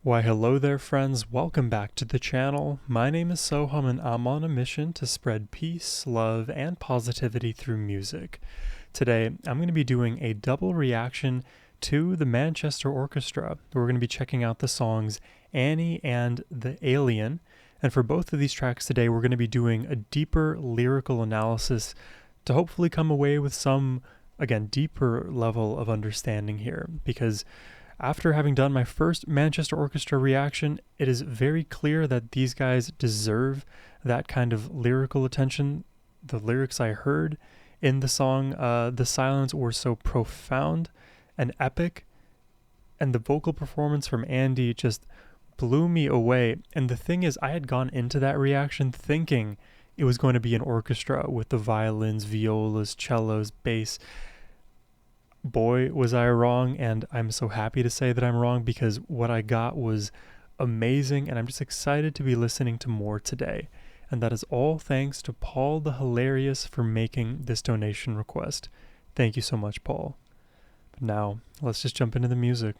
Why hello there friends, welcome back to the channel. My name is Sohum and I'm on a mission to spread peace, love, and positivity through music. Today I'm going to be doing a double reaction to the Manchester Orchestra. We're going to be checking out the songs Annie and The Alien, and for both of these tracks today we're going to be doing a deeper lyrical analysis to hopefully come away with some, again, deeper level of understanding here, because after having done my first Manchester Orchestra reaction, it is very clear that these guys deserve that kind of lyrical attention. The lyrics I heard in the song The Silence were so profound and epic, and the vocal performance from Andy just blew me away. And the thing is, I had gone into that reaction thinking it was going to be an orchestra with the violins, violas, cellos, bass. Boy, was I wrong, and I'm so happy to say that I'm wrong, because what I got was amazing, and I'm just excited to be listening to more today. And that is all thanks to Paul the Hilarious for making this donation request. Thank you so much, Paul. But now, let's just jump into the music.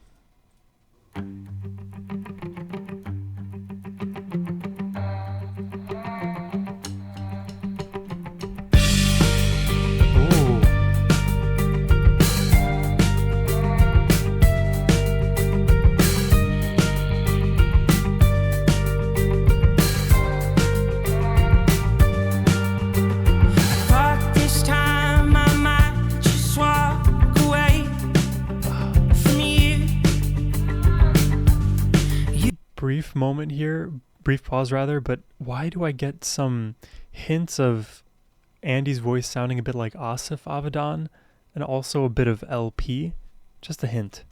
Brief pause rather, but why do I get some hints of Andy's voice sounding a bit like Asif Avidan and also a bit of LP? Just a hint.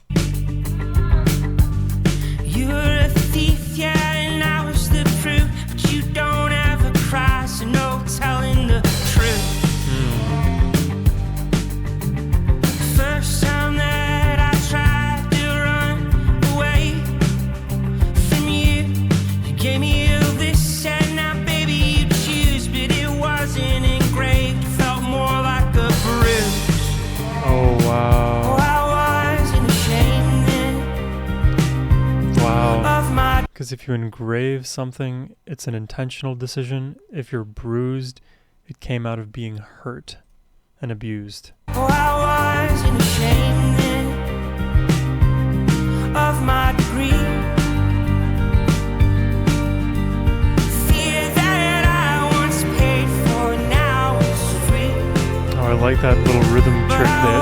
You were a thief, yeah, and I was the proof, but you don't ever cry, so no telling the truth. First time that I tried to run away from you, you gave me all this, and now baby you choose, but it wasn't engraved, it felt more like a bruise. Oh wow. Oh, I wasn't ashamed then. Wow. Because if you engrave something, it's an intentional decision. If you're bruised, it came out of being hurt and abused. Oh, I wasn't ashamed then of my degree. Fear that I once paid for now is free. Oh, I like that little rhythm trick there,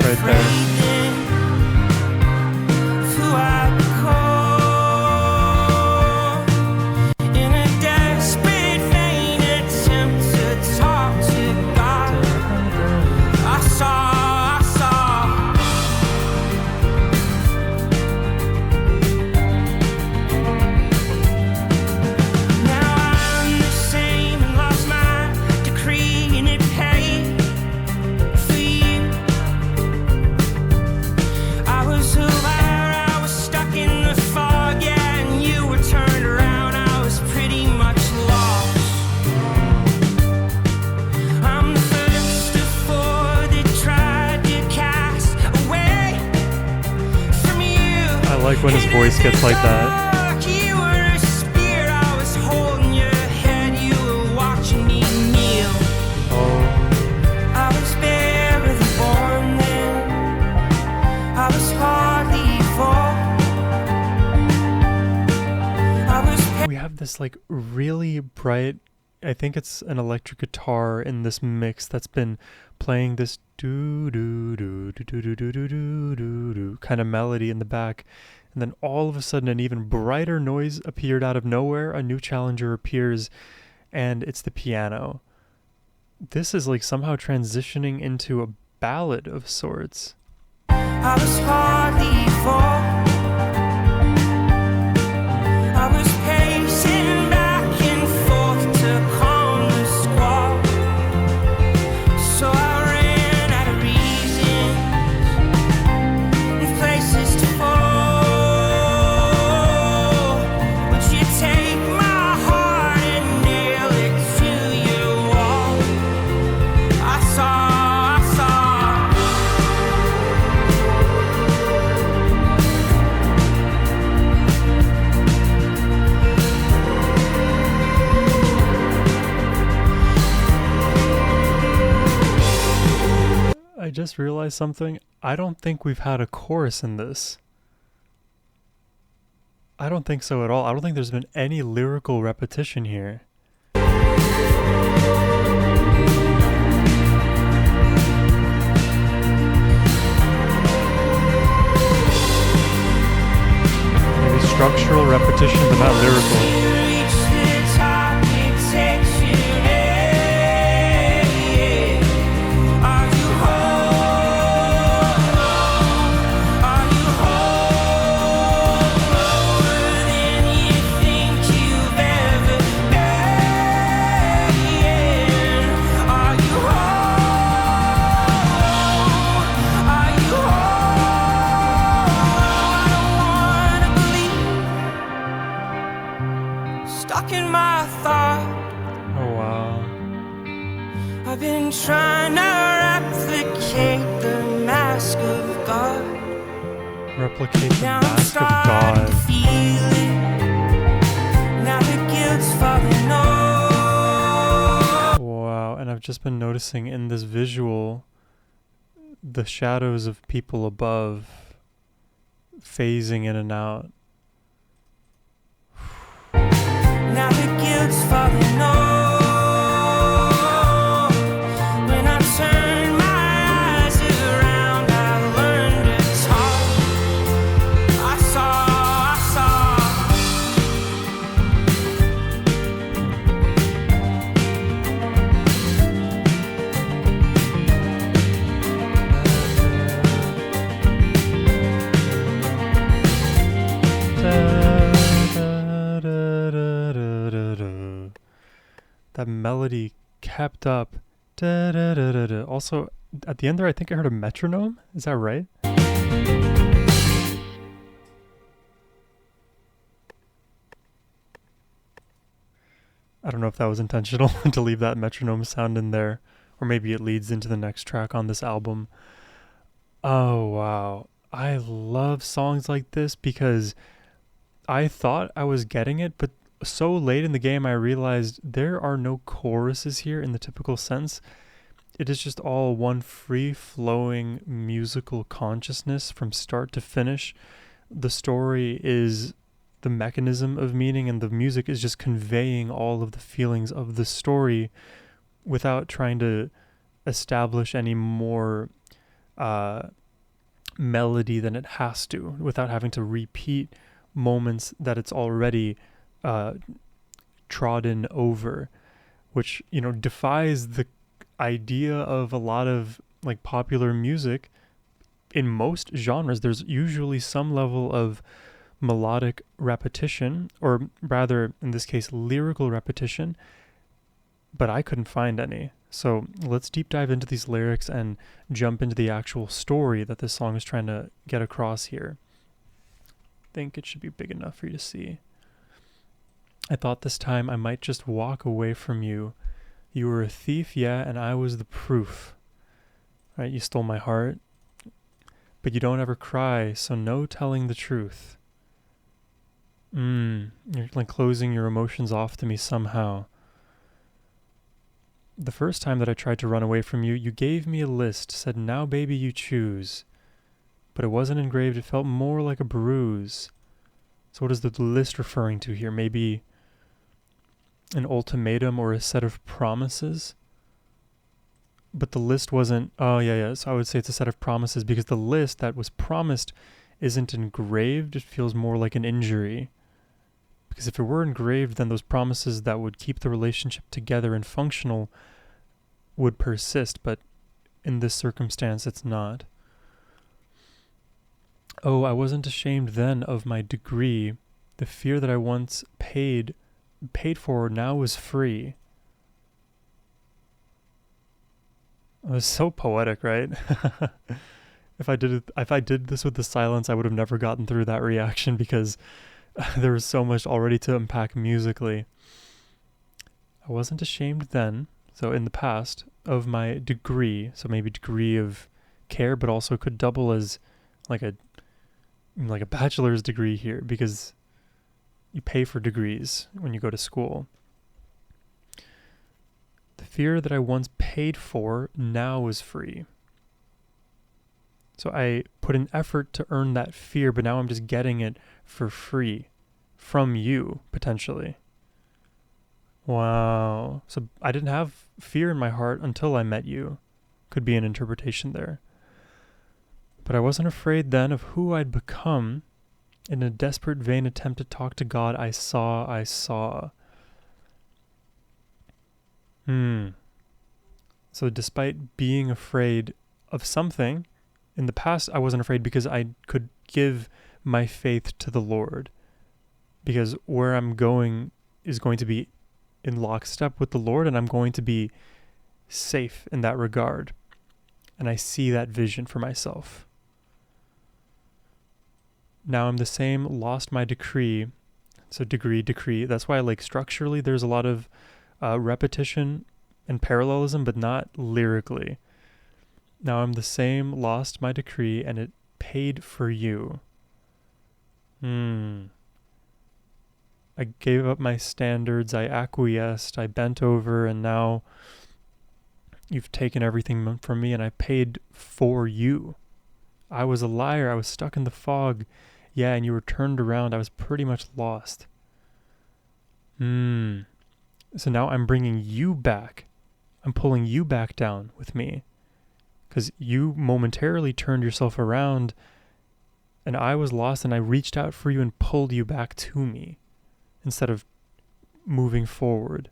right there. Like when his voice gets like that. You were a spear, I was holding your head, you were watching me kneel. Oh. I was barely born then, I was hardly we have this like really bright, I think it's an electric guitar in this mix that's been playing this do do do do do do do do do do do kind of melody in the back. And then all of a sudden an even brighter noise appeared out of nowhere. A new challenger appears, and it's the piano. This is like somehow transitioning into a ballad of sorts. I was hardly I was pacing back and forth to calm the squall. So I ran out of reasons and places to fall. just realized something. I don't think we've had a chorus in this. I don't think so at all. I don't think there's been any lyrical repetition here. Maybe structural repetition, but not lyrical. Stuck in my thought. Oh wow. I've been trying to replicate the mask of God. Replicate the Now mask of I'm starting to God. feel it. Now the guilt's falling off. Wow, and I've just been noticing in this visual the shadows of people above phasing in and out. Now the guilt's falling off. When I turn my eyes around, I learned to talk. I saw. That melody kept up. Also, at the end there, I think I heard a metronome. Is that right? I don't know if that was intentional to leave that metronome sound in there, or maybe it leads into the next track on this album. Oh, wow. I love songs like this because I thought I was getting it, but so late in the game I realized there are no choruses here in the typical sense. It is just all one free-flowing musical consciousness from start to finish. The story is the mechanism of meaning, and the music is just conveying all of the feelings of the story without trying to establish any more melody than it has to, without having to repeat moments that it's already trodden over, which, you know, defies the idea of a lot of like popular music. In most genres, there's usually some level of melodic repetition, or rather, in this case, lyrical repetition, but I couldn't find any. So let's deep dive into these lyrics and jump into the actual story that this song is trying to get across here. I think it should be big enough for you to see. I thought this time I might just walk away from you. You were a thief, yeah, and I was the proof. Right? You stole my heart, but you don't ever cry, so no telling the truth. You're like closing your emotions off to me somehow. The first time that I tried to run away from you, you gave me a list, said, now baby you choose. But it wasn't engraved, it felt more like a bruise. So what is the list referring to here? Maybe an ultimatum or a set of promises? But the list wasn't, so I would say it's a set of promises, because the list that was promised isn't engraved. It feels more like an injury. Because if it were engraved, then those promises that would keep the relationship together and functional would persist, but in this circumstance, it's not. Oh, I wasn't ashamed then of my degree. The fear that I once paid for now is free. It was so poetic, right? If I did this with the silence, I would have never gotten through that reaction, because there was so much already to unpack musically. I wasn't ashamed then, so in the past, of my degree, so maybe degree of care, but also could double as like a bachelor's degree here, because you pay for degrees when you go to school. The fear that I once paid for now is free. So I put an effort to earn that fear, but now I'm just getting it for free from you, potentially. Wow. So I didn't have fear in my heart until I met you. Could be an interpretation there. But I wasn't afraid then of who I'd become. In a desperate, vain attempt to talk to God, I saw. So despite being afraid of something, in the past I wasn't afraid because I could give my faith to the Lord. Because where I'm going is going to be in lockstep with the Lord, and I'm going to be safe in that regard. And I see that vision for myself. Now I'm the same, lost my decree. So decree. That's why, like, structurally there's a lot of repetition and parallelism, but not lyrically. Now I'm the same, lost my decree, and it paid for you. I gave up my standards, I acquiesced, I bent over, and now you've taken everything from me, and I paid for you. I was a liar, I was stuck in the fog. Yeah, and you were turned around, I was pretty much lost. So now I'm bringing you back. I'm pulling you back down with me. Because you momentarily turned yourself around, and I was lost, and I reached out for you and pulled you back to me instead of moving forward.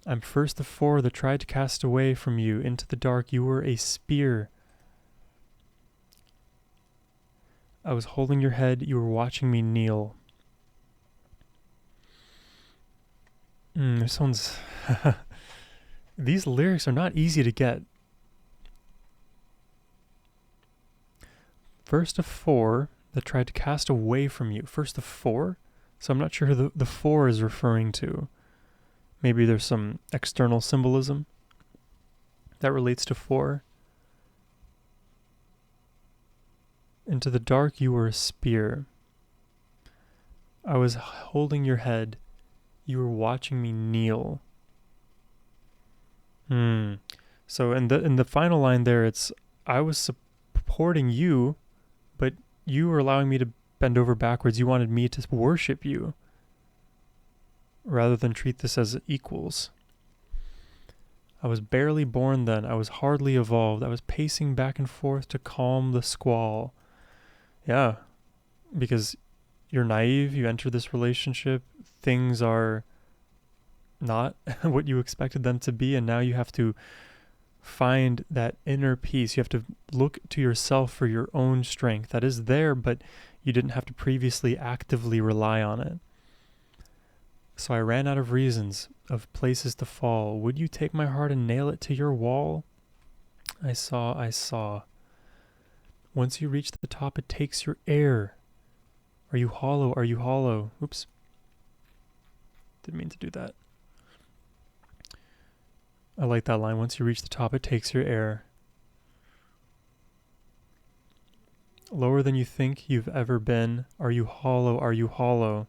I'm first of four that tried to cast away from you into the dark. You were a spear. I was holding your head. You were watching me kneel. This one's... These lyrics are not easy to get. First of four that tried to cast away from you. First of four? So I'm not sure who the four is referring to. Maybe there's some external symbolism that relates to four. Into the dark you were a spear. I was holding your head. You were watching me kneel. So in the final line there, it's I was supporting you, but you were allowing me to bend over backwards. You wanted me to worship you rather than treat this as equals. I was barely born then. I was hardly evolved. I was pacing back and forth to calm the squall. Yeah, because you're naive, you enter this relationship, things are not what you expected them to be, and now you have to find that inner peace. You have to look to yourself for your own strength. That is there, but you didn't have to previously actively rely on it. So I ran out of reasons, of places to fall. Would you take my heart and nail it to your wall? I saw. Once you reach the top, it takes your air. Are you hollow? Oops. Didn't mean to do that. I like that line. Once you reach the top, it takes your air. Lower than you think you've ever been. Are you hollow?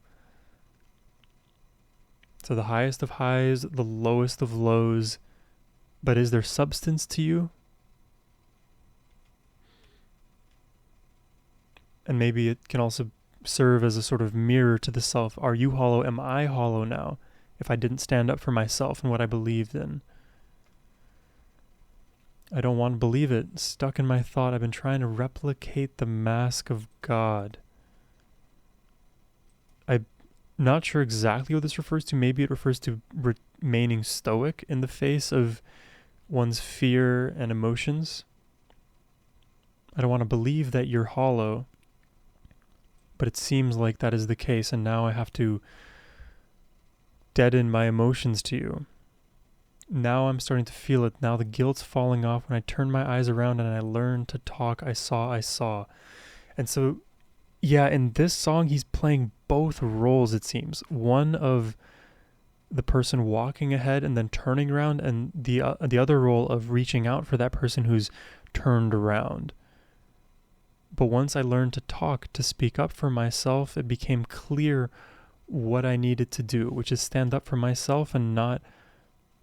So the highest of highs, the lowest of lows. But is there substance to you? And maybe it can also serve as a sort of mirror to the self. Are you hollow? Am I hollow now? If I didn't stand up for myself and what I believed in. I don't want to believe it. Stuck in my thought. I've been trying to replicate the mask of God. I'm not sure exactly what this refers to. Maybe it refers to remaining stoic in the face of one's fear and emotions. I don't want to believe that you're hollow. But it seems like that is the case, and now I have to deaden my emotions to you. Now I'm starting to feel it. Now the guilt's falling off when I turn my eyes around and I learn to talk. I saw. And so, yeah, in this song, he's playing both roles, it seems. One of the person walking ahead and then turning around, and the other role of reaching out for that person who's turned around. But once I learned to talk, to speak up for myself, it became clear what I needed to do, which is stand up for myself and not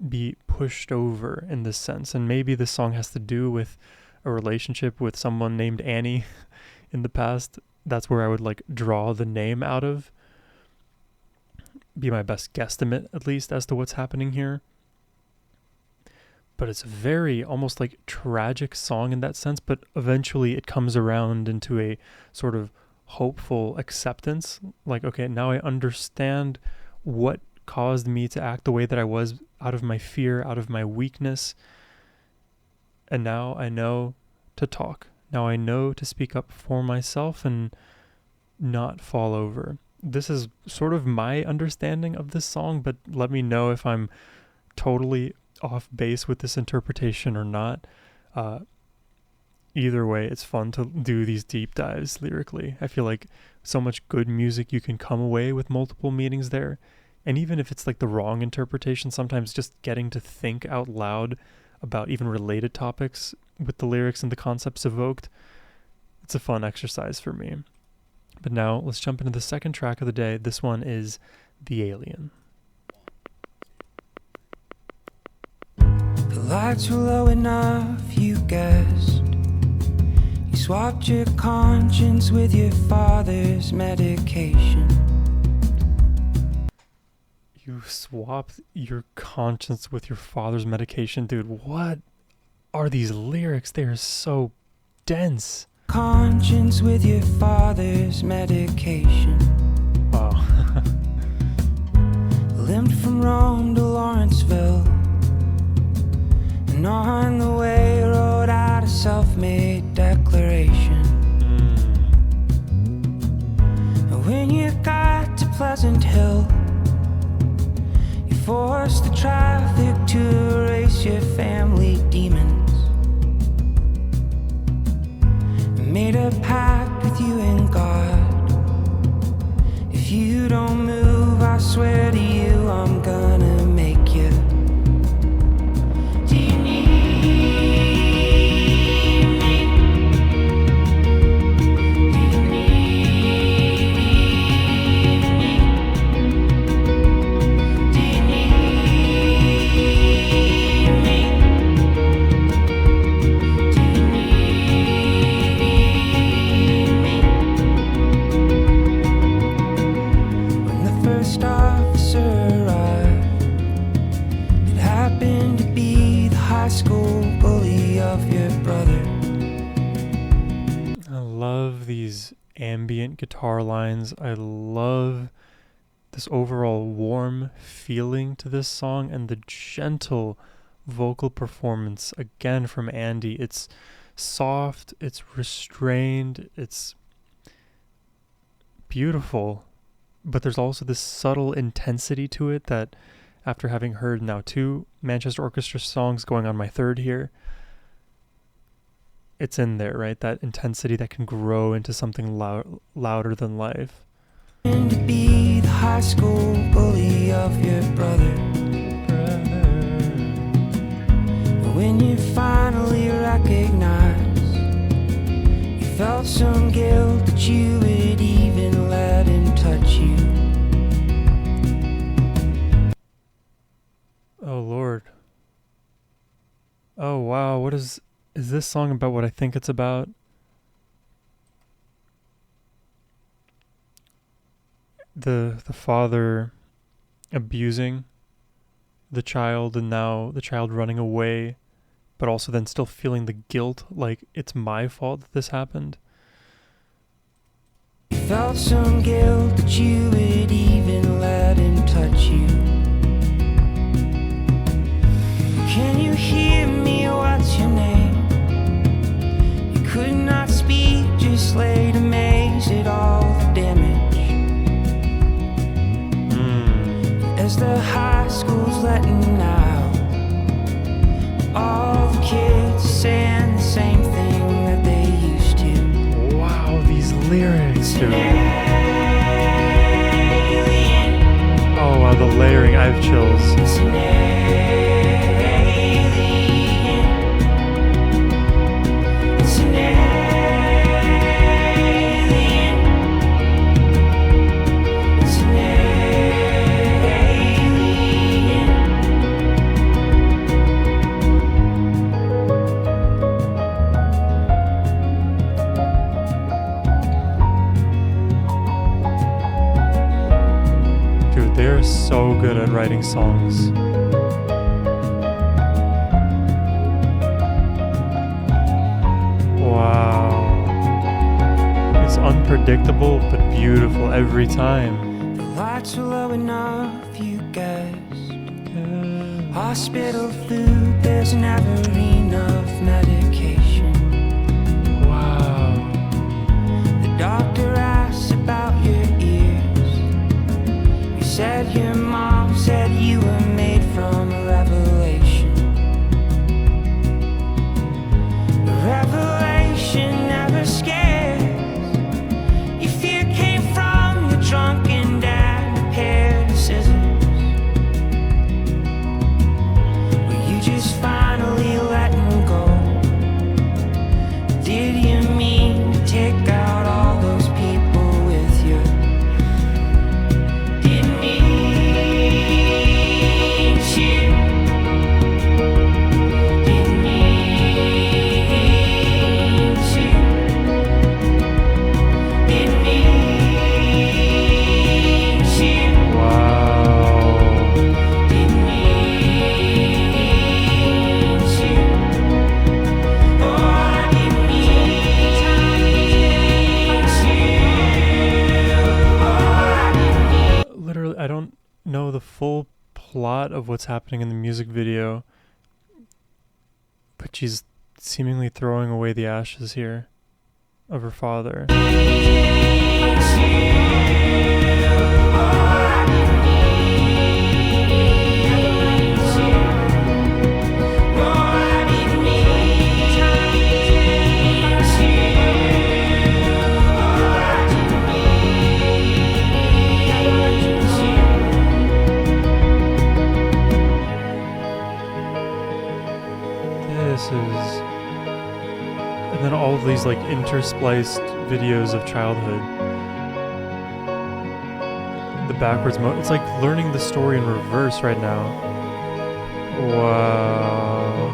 be pushed over in this sense. And maybe this song has to do with a relationship with someone named Annie in the past, that's where I would like draw the name out of. Be my best guesstimate, at least, as to what's happening here. But it's a very almost like tragic song in that sense, but eventually it comes around into a sort of hopeful acceptance. Like, okay, now I understand what caused me to act the way that I was, out of my fear, out of my weakness. And now I know to talk. Now I know to speak up for myself and not fall over. This is sort of my understanding of this song, but let me know if I'm totally off base with this interpretation or not. Either way, it's fun to do these deep dives lyrically. I feel like so much good music, you can come away with multiple meanings there. And even if it's like the wrong interpretation, sometimes just getting to think out loud about even related topics with the lyrics and the concepts evoked, it's a fun exercise for me. But now let's jump into the second track of the day. This one is The Alien. The lights were low enough, you guessed. You swapped your conscience with your father's medication. You swapped your conscience with your father's medication. Dude, what are these lyrics? They are so dense. Conscience with your father's medication. Wow. Limped from Rome to Lawrenceville, and on the way wrote out a self-made declaration. And when you got to Pleasant Hill, you forced the traffic to erase your family demons. Made a pact with you and God. If you don't move, I swear to you, I'm gonna make you. Do you need me? Do you need me? Do you need me? Do you When the first officer arrived, it happened to be the high school bully of your brother. I love these ambient guitar lines. I love this overall warm feeling to this song and the gentle vocal performance again from Andy. It's soft, it's restrained, it's beautiful, but there's also this subtle intensity to it that, after having heard now 2 Manchester Orchestra songs, going on my 3rd here, it's in there, right? That intensity that can grow into something louder than life. And to be the high school bully of your brother. When you finally recognized, you felt some guilt that you would even let him touch you. Oh Lord. Oh wow, what is this song about? What I think it's about? The father abusing the child, and now the child running away, but also then still feeling the guilt, like it's my fault that this happened. You felt some guilt that you would even let him touch you. Can you hear me? What's your name? You could not speak, just laid amazed at all the damage. As the high school's letting out, all the kids are saying the same thing that they used to. Wow, these lyrics, dude. Oh wow, the layering, I have chills. It's an alien. It's an alien. It's an alien. They're so good at writing songs. Wow. It's unpredictable but beautiful every time. The lights were low enough, you guessed. Hospital food, there's never enough medication. Wow. The doctor asked about your ears. You said your mom said you were made from a revelation. A revelation never scares. Your fear came from your drunken dad and a pair of scissors. Were you just finally letting go? Did you mean to take out all those people with you? Didn't mean to. Didn't mean to. Didn't mean to. Wow. Didn't mean to. Oh, I didn't mean to. Oh, I didn't mean. Literally, I don't know the full plot of what's happening in the music video, but she's seemingly throwing away the ashes here of her father. This is... And then all of these like interspliced videos of childhood. The backwards mode. It's like learning the story in reverse right now. Wow.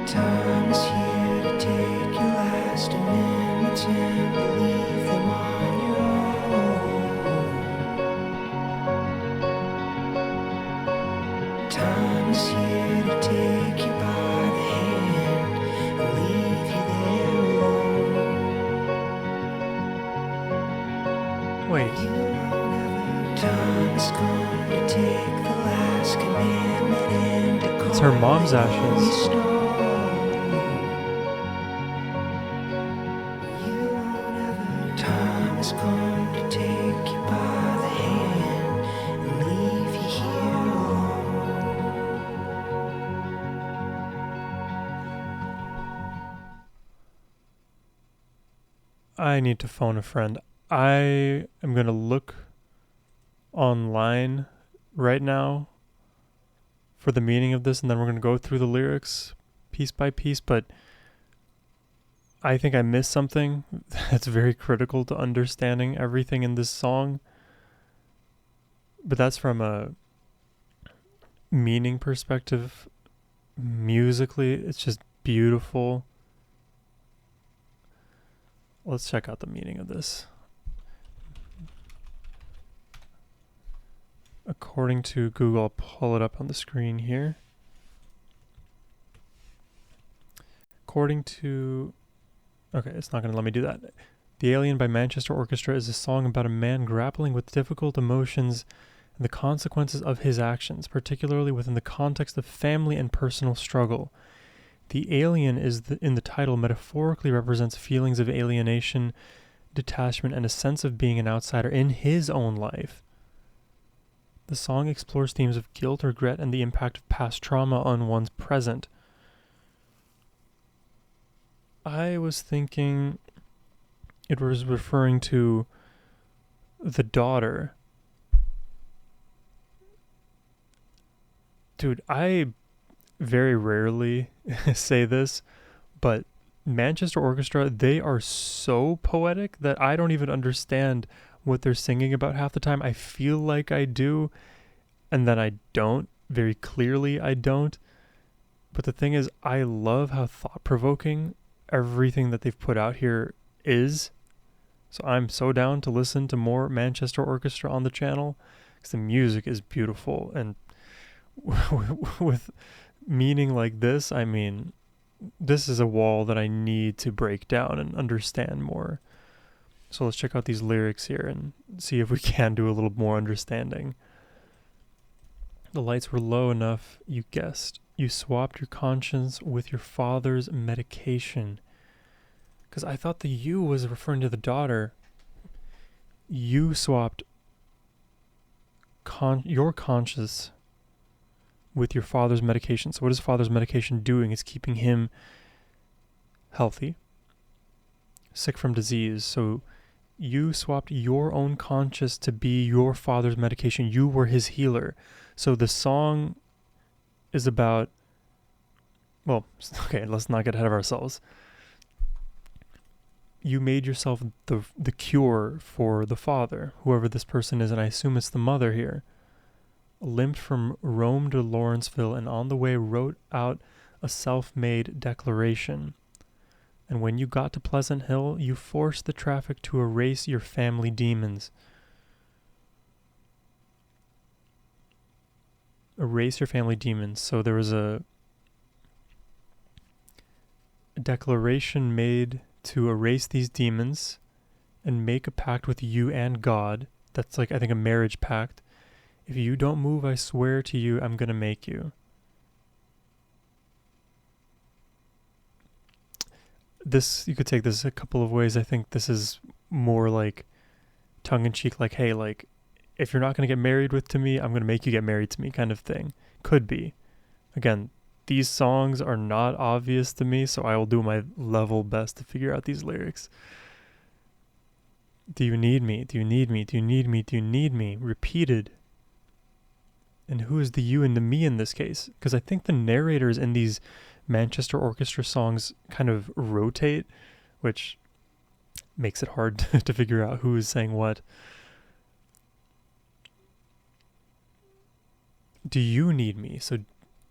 Time is here to take your last amendments and leave them on your own. Time is here to take you by the hand and leave you there alone. Wait. Time is going to take the last commandment and to It's her mom's ashes. Time is going to take you by the hand and leave you here alone. I need to phone a friend. I am going to look online right now for the meaning of this, and then we're going to go through the lyrics piece by piece, but I think I missed something that's very critical to understanding everything in this song. But that's from a meaning perspective. Musically, it's just beautiful. Let's check out the meaning of this. According to Google, I'll pull it up on the screen here. According to... Okay, it's not going to let me do that. The Alien by Manchester Orchestra is a song about a man grappling with difficult emotions and the consequences of his actions, particularly within the context of family and personal struggle. The alien in the title metaphorically represents feelings of alienation, detachment, and a sense of being an outsider in his own life. The song explores themes of guilt, regret, and the impact of past trauma on one's present. I was thinking it was referring to the daughter. Dude, I very rarely say this, but Manchester Orchestra, they are so poetic that I don't even understand what they're singing about half the time. I feel like I do, and then I don't. Very clearly I don't. But the thing is, I love how thought-provoking everything that they've put out here is. So I'm so down to listen to more Manchester Orchestra on the channel because the music is beautiful. And with meaning like this, I mean, this is a wall that I need to break down and understand more. So let's check out these lyrics here and see if we can do a little more understanding. The lights were low enough, you guessed. You swapped your conscience with your father's medication. Because I thought the you was referring to the daughter. You swapped your conscience with your father's medication. So what is father's medication doing? It's keeping him healthy, sick from disease. So you swapped your own conscience to be your father's medication. You were his healer. So the song is about, well, okay, let's not get ahead of ourselves. You made yourself the cure for the father, whoever this person is, and I assume it's the mother here. Limped from Rome to Lawrenceville, and on the way wrote out a self-made declaration. And when you got to Pleasant Hill, you forced the traffic to erase your family demons. Erase your family demons. So there was a declaration made to erase these demons and make a pact with you and God. That's like, I think, a marriage pact. If you don't move, I swear to you, I'm going to make you. This, you could take this a couple of ways. I think this is more like tongue-in-cheek, like, hey, like, if you're not going to get married to me, I'm going to make you get married to me kind of thing. Could be. Again, these songs are not obvious to me, so I will do my level best to figure out these lyrics. Do you need me? Do you need me? Do you need me? Do you need me? Repeated. And who is the you and the me in this case? Because I think the narrators in these Manchester Orchestra songs kind of rotate, which makes it hard to figure out who is saying what. Do you need me? So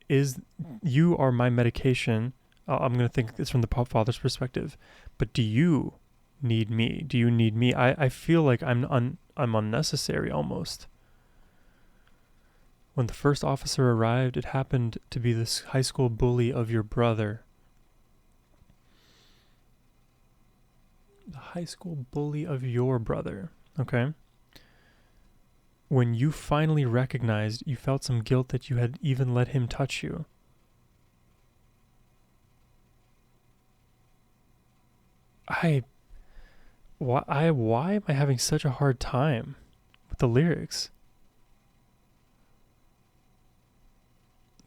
is you are my medication. I'm going to think it's from the father's perspective. But do you need me? Do you need me? I feel like I'm unnecessary almost. When the first officer arrived, it happened to be this high school bully of your brother. The high school bully of your brother. Okay. When you finally recognized, you felt some guilt that you had even let him touch you. Why am I having such a hard time with the lyrics?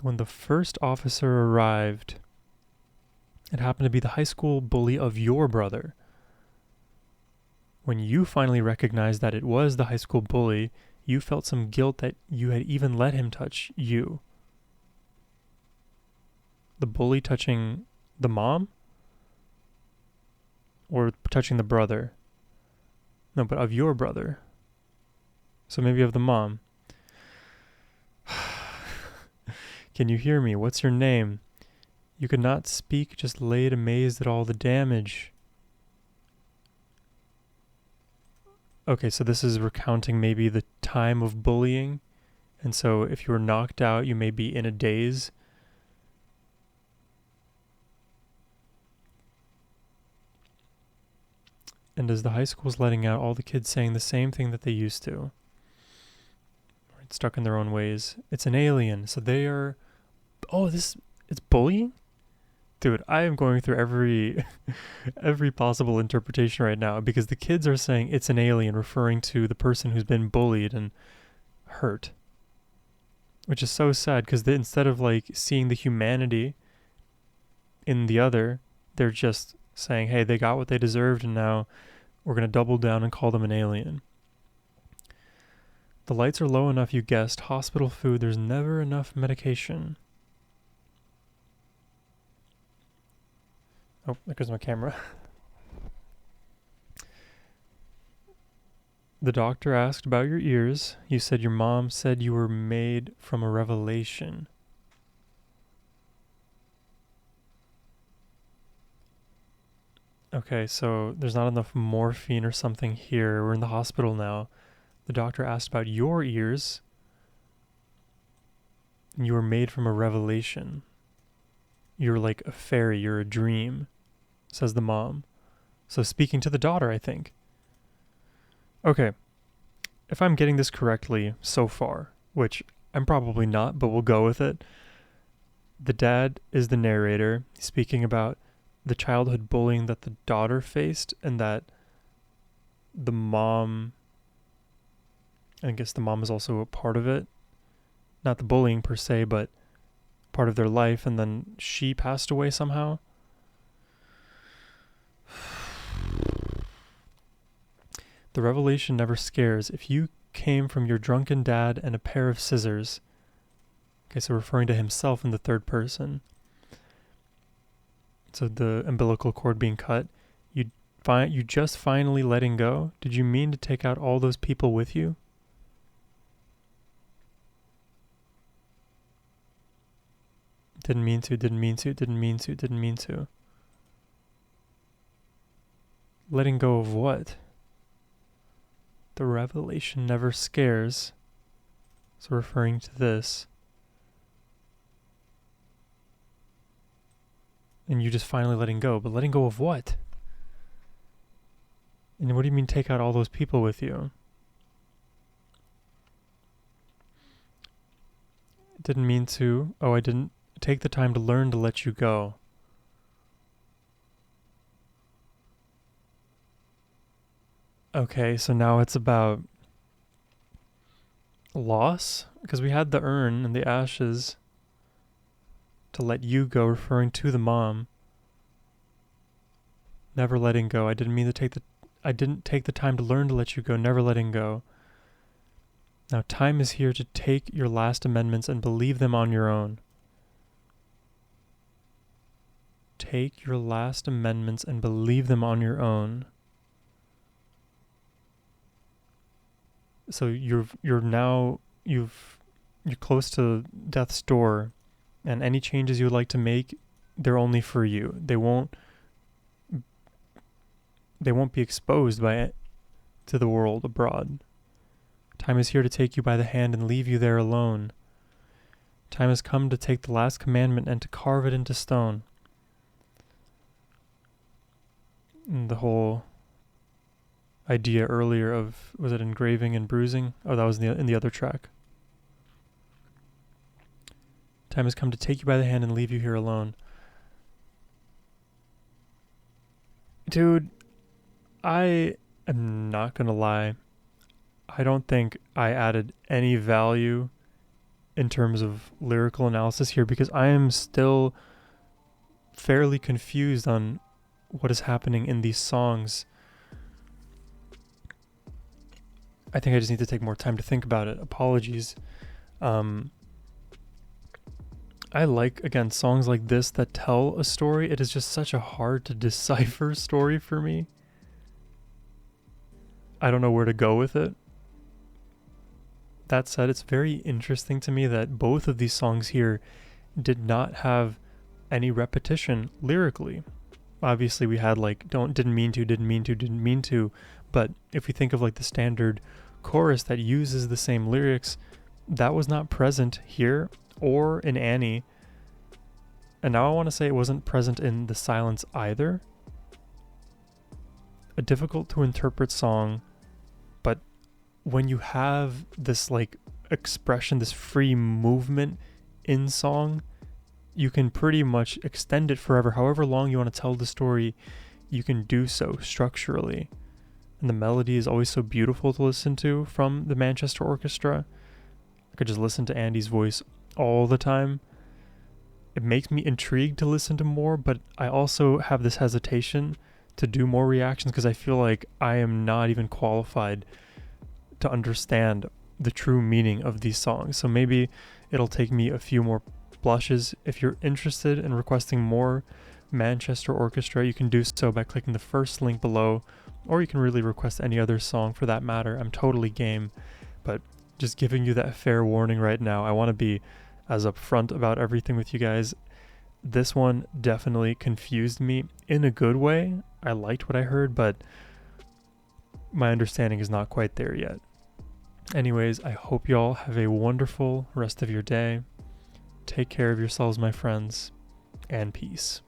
When the first officer arrived, it happened to be the high school bully of your brother. When you finally recognized that it was the high school bully, you felt some guilt that you had even let him touch you. The bully touching the mom? Or touching the brother? No, but of your brother. So maybe of the mom. Can you hear me? What's your name? You could not speak, just laid amazed at all the damage. Okay, so this is recounting maybe the time of bullying. And so if you were knocked out, you may be in a daze. And as the high school's letting out, all the kids saying the same thing that they used to. Right, stuck in their own ways. It's an alien. So they are... Oh, it's bullying? Dude, I am going through every possible interpretation right now because the kids are saying it's an alien, referring to the person who's been bullied and hurt. Which is so sad because instead of like seeing the humanity in the other, they're just saying, hey, they got what they deserved and now we're going to double down and call them an alien. The lights are low enough, you guessed. Hospital food, there's never enough medication. Oh, there goes my camera. The doctor asked about your ears. You said your mom said you were made from a revelation. Okay, so there's not enough morphine or something here. We're in the hospital now. The doctor asked about your ears. And you were made from a revelation. You're like a fairy, you're a dream, says the mom. So speaking to the daughter, I think. Okay, if I'm getting this correctly so far, which I'm probably not, but we'll go with it. The dad is the narrator, speaking about the childhood bullying that the daughter faced, and that the mom, I guess the mom is also a part of it. Not the bullying per se, but part of their life, and then she passed away somehow. The revelation never scares. If you came from your drunken dad and a pair of scissors. Okay, so referring to himself in the third person. So the umbilical cord being cut. You just finally letting go? Did you mean to take out all those people with you? Didn't mean to, didn't mean to, didn't mean to, didn't mean to. Letting go of what? The revelation never scares. So referring to this. And you just finally letting go. But letting go of what? And what do you mean take out all those people with you? Didn't mean to. Oh, I didn't take the time to learn to let you go. Okay, so now it's about loss? Because we had the urn and the ashes to let you go, referring to the mom. Never letting go. I didn't take the time to learn to let you go, never letting go. Now time is here to take your last amendments and believe them on your own. Take your last amendments and believe them on your own. So you're close to death's door, and any changes you would like to make, they're only for you. They won't be exposed to the world abroad. Time is here to take you by the hand and leave you there alone. Time has come to take the last commandment and to carve it into stone. And the whole idea earlier of, was it engraving and bruising? Oh, that was in the other track. Time has come to take you by the hand and leave you here alone. Dude, I am not gonna lie. I don't think I added any value in terms of lyrical analysis here, because I am still fairly confused on what is happening in these songs. I think I just need to take more time to think about it. Apologies. I like, again, songs like this that tell a story. It is just such a hard to decipher story for me. I don't know where to go with it. That said, it's very interesting to me that both of these songs here did not have any repetition lyrically. Obviously we had like didn't mean to, but if we think of like the standard chorus that uses the same lyrics, that was not present here or in Annie. And now I want to say it wasn't present in The Silence either. A difficult to interpret song, but when you have this like expression, this free movement in song, you can pretty much extend it forever. However long you want to tell the story, you can do so structurally. And the melody is always so beautiful to listen to from the Manchester Orchestra. I could just listen to Andy's voice all the time. It makes me intrigued to listen to more, but I also have this hesitation to do more reactions because I feel like I am not even qualified to understand the true meaning of these songs. So maybe it'll take me a few more blushes. If you're interested in requesting more Manchester Orchestra, you can do so by clicking the first link below, or you can really request any other song for that matter. I'm totally game, but just giving you that fair warning right now. I want to be as upfront about everything with you guys. This one definitely confused me in a good way. I liked what I heard, but my understanding is not quite there yet. Anyways, I hope y'all have a wonderful rest of your day. Take care of yourselves, my friends, and peace.